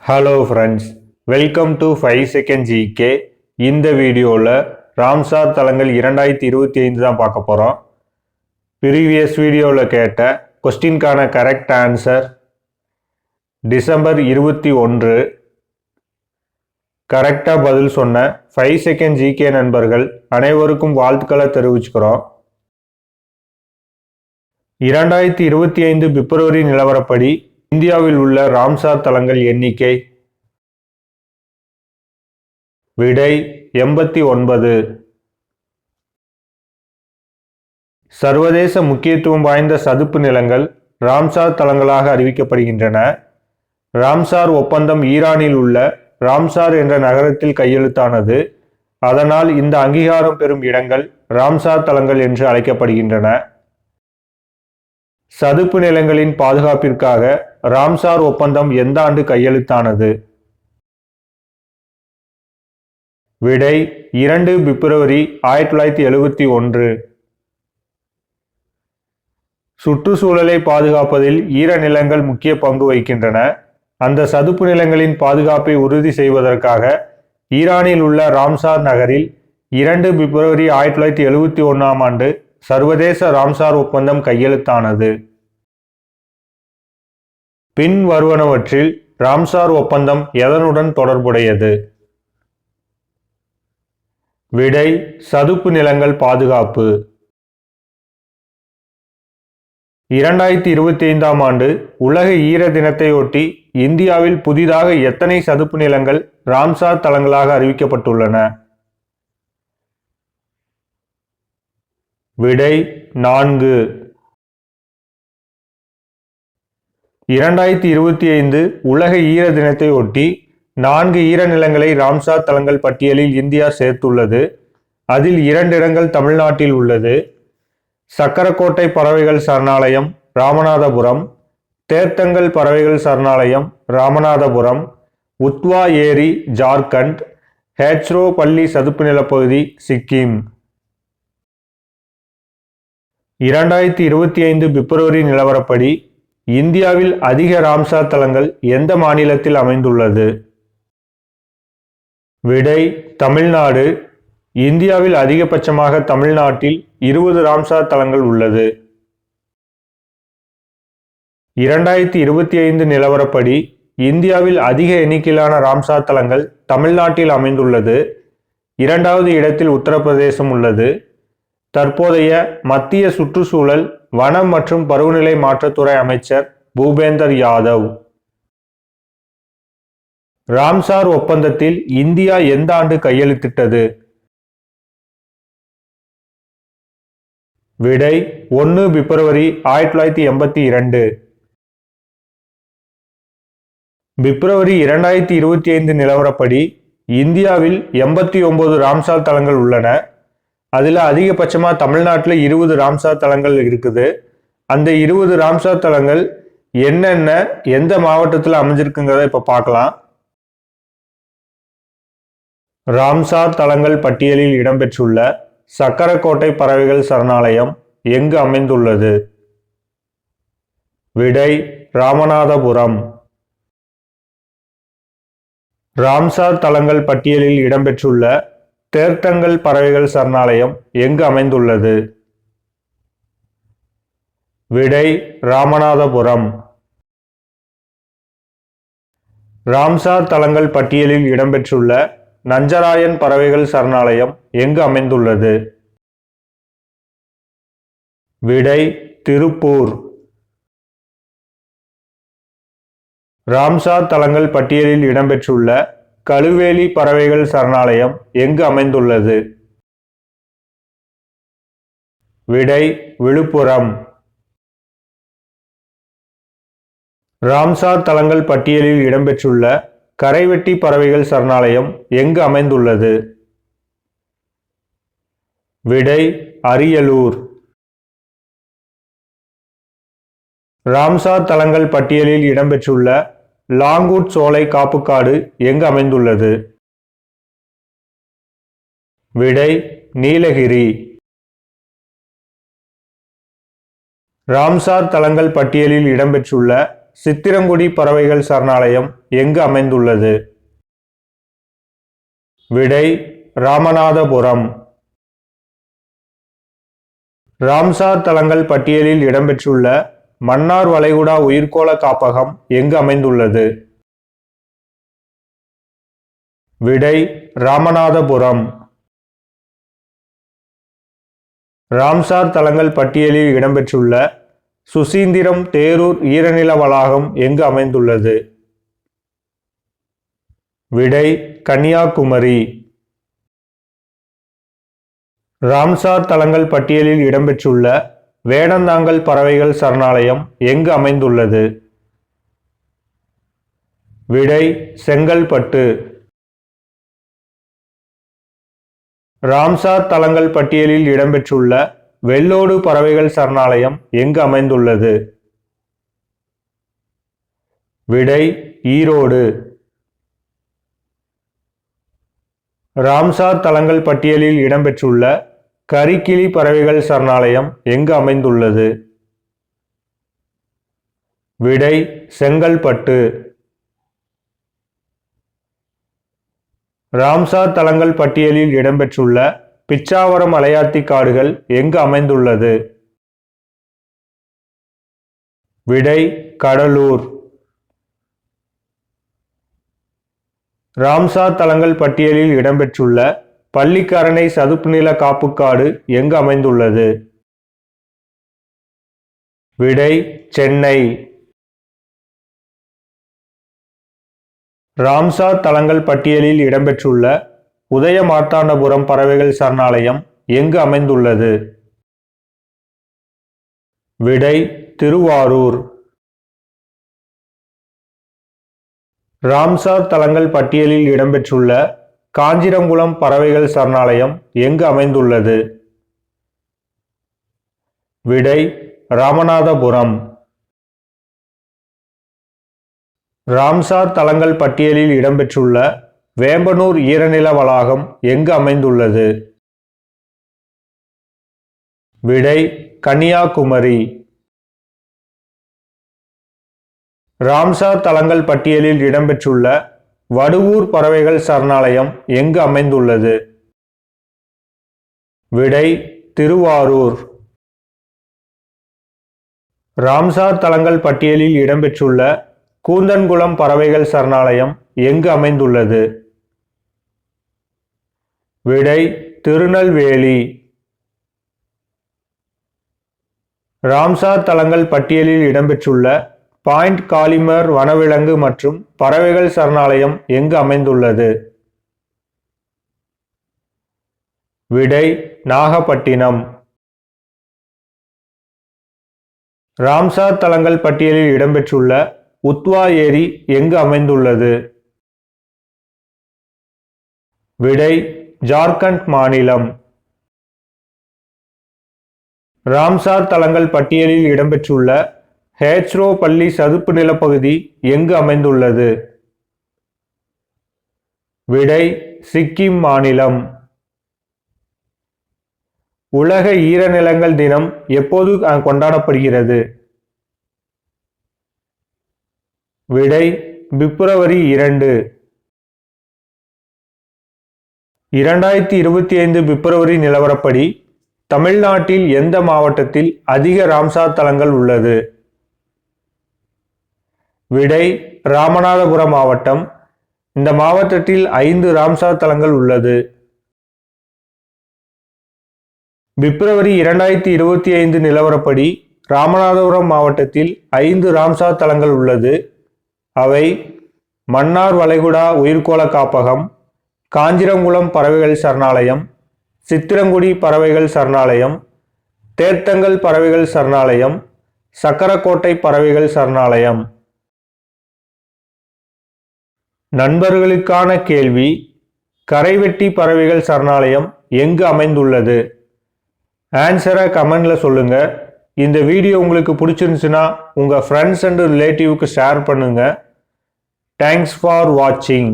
Hello friends, welcome to 5 second GK. இந்த வீடியோவில் Ramsar தலங்கள் 2025 தான் பார்க்க போகிறோம். ப்ரீவியஸ் வீடியோவில் கேட்ட கொஸ்டின்கான கரெக்ட் ஆன்சர் டிசம்பர் 21. கரெக்டாக பதில் சொன்ன 5 செகண்ட் ஜிகே நண்பர்கள் அனைவருக்கும் வாழ்த்துக்களை தெரிவிச்சுக்கிறோம். 2025 பிப்ரவரி நிலவரப்படி இந்தியாவில் உள்ள ராம்சார் தலங்கள் எண்ணிக்கை விடை 89. சர்வதேச முக்கியத்துவம் வாய்ந்த சதுப்பு நிலங்கள் ராம்சார் தலங்களாக அறிவிக்கப்படுகின்றன. ராம்சார் ஒப்பந்தம் ஈரானில் உள்ள ராம்சார் என்ற நகரத்தில் கையெழுத்தானது. அதனால் இந்த அங்கீகாரம் பெறும் இடங்கள் ராம்சார் தலங்கள் என்று அழைக்கப்படுகின்றன. சதுப்பு நிலங்களின் பாதுகாப்பிற்காக ராம்சார் ஒப்பந்தம் எந்த ஆண்டு கையெழுத்தானது? விடை 2 பிப்ரவரி 1971. சுற்றுச்சூழலை பாதுகாப்பதில் ஈரநிலங்கள் முக்கிய பங்கு வகிக்கின்றன. அந்த சதுப்பு நிலங்களின் பாதுகாப்பை உறுதி செய்வதற்காக ஈரானில் உள்ள ராம்சார் நகரில் 2 பிப்ரவரி 1971 ஆண்டு சர்வதேச ராம்சார் ஒப்பந்தம் கையெழுத்தானது. பின் வருவனவற்றில் ராம்சார் ஒப்பந்தம் எதனுடன் தொடர்புடையது? விடை சதுப்பு நிலங்கள் பாதுகாப்பு. 2025 ஆண்டு உலக ஈர தினத்தையொட்டி இந்தியாவில் புதிதாக எத்தனை சதுப்பு நிலங்கள் ராம்சார் தலங்களாக அறிவிக்கப்பட்டுள்ளன? விடை 4. 2025 உலக ஈர தினத்தை ஒட்டி 4 ஈரநிலங்களை ராம்சார் தலங்கள் பட்டியலில் இந்தியா சேர்த்துள்ளது. அதில் 2 இடங்கள் தமிழ்நாட்டில் உள்ளது. சக்கரக்கோட்டை பறவைகள் சரணாலயம் ராமநாதபுரம், தேர்த்தங்கல் பறவைகள் சரணாலயம் ராமநாதபுரம், உத்வா ஏரி ஜார்க்கண்ட், ஹேச்ரோ பள்ளி சதுப்பு நிலப்பகுதி சிக்கிம். 2025 பிப்ரவரி நிலவரப்படி இந்தியாவில் அதிக ராம்சார் தலங்கள் எந்த மாநிலத்தில் அமைந்துள்ளது? விடை தமிழ்நாடு. இந்தியாவில் அதிகபட்சமாக தமிழ்நாட்டில் 20 ராம்சார் தலங்கள் உள்ளது. 2025 நிலவரப்படி இந்தியாவில் அதிக எண்ணிக்கையிலான ராம்சார் தலங்கள் தமிழ்நாட்டில் அமைந்துள்ளது. 2வது இடத்தில் உத்தரப்பிரதேசம் உள்ளது. தற்போதைய மத்திய சுற்றுச்சூழல், வனம் மற்றும் பருவநிலை மாற்றத்துறை அமைச்சர் பூபேந்தர் யாதவ். ராம்சார் ஒப்பந்தத்தில் இந்தியா எந்த ஆண்டு கையெழுத்திட்டது? விடை 1 பிப்ரவரி 1982. பிப்ரவரி 2025 நிலவரப்படி இந்தியாவில் 89 ராம்சார் தலங்கள் உள்ளன. அதில் அதிகபட்சமாக தமிழ்நாட்டில் 20 ராம்சார் தலங்கள் இருக்குது. அந்த 20 ராம்சார் தலங்கள் என்னென்ன எந்த மாவட்டத்தில் அமைஞ்சிருக்குங்கிறத இப்போ பார்க்கலாம். ராம்சார் தலங்கள் பட்டியலில் இடம்பெற்றுள்ள சக்கரக்கோட்டை பறவைகள் சரணாலயம் எங்கு அமைந்துள்ளது? விடை ராமநாதபுரம். ராம்சார் தலங்கள் பட்டியலில் இடம்பெற்றுள்ள தேர்த்தங்கல் பறவைகள் சரணாலயம் எங்கு அமைந்துள்ளது? விடை ராமநாதபுரம். ராம்சார் தலங்கள் பட்டியலில் இடம்பெற்றுள்ள நஞ்சராயன் பறவைகள் சரணாலயம் எங்கு அமைந்துள்ளது? விடை திருப்பூர். ராம்சார் தலங்கள் பட்டியலில் இடம்பெற்றுள்ள கழுவேலி பறவைகள் சரணாலயம் எங்கு அமைந்துள்ளது? விடை விழுப்புரம். ராம்சார் தலங்கள் பட்டியலில் இடம்பெற்றுள்ள கரைவெட்டி பறவைகள் சரணாலயம் எங்கு அமைந்துள்ளது? விடை அரியலூர். ராம்சார் தலங்கள் பட்டியலில் இடம்பெற்றுள்ள லாங்கூட் சோலை காப்புக்காடு எங்கு அமைந்துள்ளது? விடை நீலகிரி. ராம்சார் தலங்கள் பட்டியலில் இடம்பெற்றுள்ள சித்திரங்குடி பறவைகள் சரணாலயம் எங்கு அமைந்துள்ளது? விடை ராமநாதபுரம். ராம்சார் தலங்கள் பட்டியலில் இடம்பெற்றுள்ள மன்னார் வளைகுடா உயிர்க்கோள காப்பகம் எங்கு அமைந்துள்ளது? விடை ராமநாதபுரம். ராம்சார் தலங்கள் பட்டியலில் இடம்பெற்றுள்ள சுசீந்திரம் தேரூர் ஈரநில வளாகம் எங்கு அமைந்துள்ளது? விடை கன்னியாகுமரி. ராம்சார் தலங்கள் பட்டியலில் இடம்பெற்றுள்ள வேடந்தாங்கல் பறவைகள் சரணாலயம் எங்கு அமைந்துள்ளது? விடை செங்கல்பட்டு. ராம்சார் தலங்கள் பட்டியலில் இடம்பெற்றுள்ள வெள்ளோடு பறவைகள் சரணாலயம் எங்கு அமைந்துள்ளது? விடை ஈரோடு. ராம்சார் தலங்கள் பட்டியலில் இடம்பெற்றுள்ள கரிக்கிளி பறவைகள் சரணாலயம் எங்கு அமைந்துள்ளது? விடை செங்கல்பட்டு. ராம்சார் தலங்கள் பட்டியலில் இடம்பெற்றுள்ள பிச்சாவரம் மலையாத்தி காடுகள் எங்கு அமைந்துள்ளது? விடை கடலூர். ராம்சார் தலங்கள் பட்டியலில் இடம்பெற்றுள்ள பள்ளிக்கரணை சதுப்பு நில காப்புக்காடு எங்கு அமைந்துள்ளது? விடை சென்னை. ராம்சார் தலங்கள் பட்டியலில் இடம்பெற்றுள்ள உதய மார்த்தாண்டபுரம் பறவைகள் சரணாலயம் எங்கு அமைந்துள்ளது? விடை திருவாரூர். ராம்சார் தலங்கள் பட்டியலில் இடம்பெற்றுள்ள காஞ்சிரங்குளம் பறவைகள் சரணாலயம் எங்கு அமைந்துள்ளது? விடை ராமநாதபுரம். ராம்சார் தலங்கள் பட்டியலில் இடம்பெற்றுள்ள வேம்பனூர் ஈரநில வளாகம் எங்கு அமைந்துள்ளது? விடை கன்னியாகுமரி. ராம்சார் தலங்கள் பட்டியலில் இடம்பெற்றுள்ள வடுவூர் பறவைகள் சரணாலயம் எங்கு அமைந்துள்ளது? விடை திருவாரூர். ராம்சார் தலங்கள் பட்டியலில் இடம்பெற்றுள்ள கூந்தன்குளம் பறவைகள் சரணாலயம் எங்கு அமைந்துள்ளது? விடை திருநெல்வேலி. ராம்சார் தலங்கள் பட்டியலில் இடம்பெற்றுள்ள பாயிண்ட் காலிமர் வனவிலங்கு மற்றும் பறவைகள் சரணாலயம் எங்கு அமைந்துள்ளது? விடை நாகப்பட்டினம். ராம்சார் தலங்கள் பட்டியலில் இடம்பெற்றுள்ள உத்வா ஏரி எங்கு அமைந்துள்ளது? விடை ஜார்க்கண்ட் மாநிலம். ராம்சார் தலங்கள் பட்டியலில் இடம்பெற்றுள்ள ஹேச்ரோ பள்ளி சதுப்பு நிலப்பகுதி எங்கு அமைந்துள்ளது? விடை சிக்கிம் மாநிலம். உலக ஈரநிலங்கள் தினம் எப்போது கொண்டாடப்படுகிறது? விடை பிப்ரவரி 2. 2025 பிப்ரவரி நிலவரப்படி தமிழ்நாட்டில் எந்த மாவட்டத்தில் அதிக ராம்சார் தலங்கள் உள்ளது? விடை ராமநாதபுரம் மாவட்டம். இந்த மாவட்டத்தில் 5 ராம்சார் தலங்கள் உள்ளது. பிப்ரவரி 2025 நிலவரப்படி ராமநாதபுரம் மாவட்டத்தில் 5 ராம்சார் தலங்கள் உள்ளது. அவை மன்னார் வளைகுடா உயிர்க்கோள காப்பகம், காஞ்சிரங்குளம் பறவைகள் சரணாலயம், சித்திரங்குடி பறவைகள் சரணாலயம், தேர்த்தங்கல் பறவைகள் சரணாலயம், சக்கரக்கோட்டை பறவைகள் சரணாலயம். நண்பர்களுக்கான கேள்வி: கரைவெட்டி பறவைகள் சரணாலயம் எங்கு அமைந்துள்ளது? ஆன்சரை கமெண்ட்ல சொல்லுங்க. இந்த வீடியோ உங்களுக்கு பிடிச்சிருந்துச்சுன்னா உங்க ஃப்ரெண்ட்ஸ் அண்ட் ரிலேட்டிவ்க்கு ஷேர் பண்ணுங்க. தேங்க்ஸ் ஃபார் வாட்சிங்.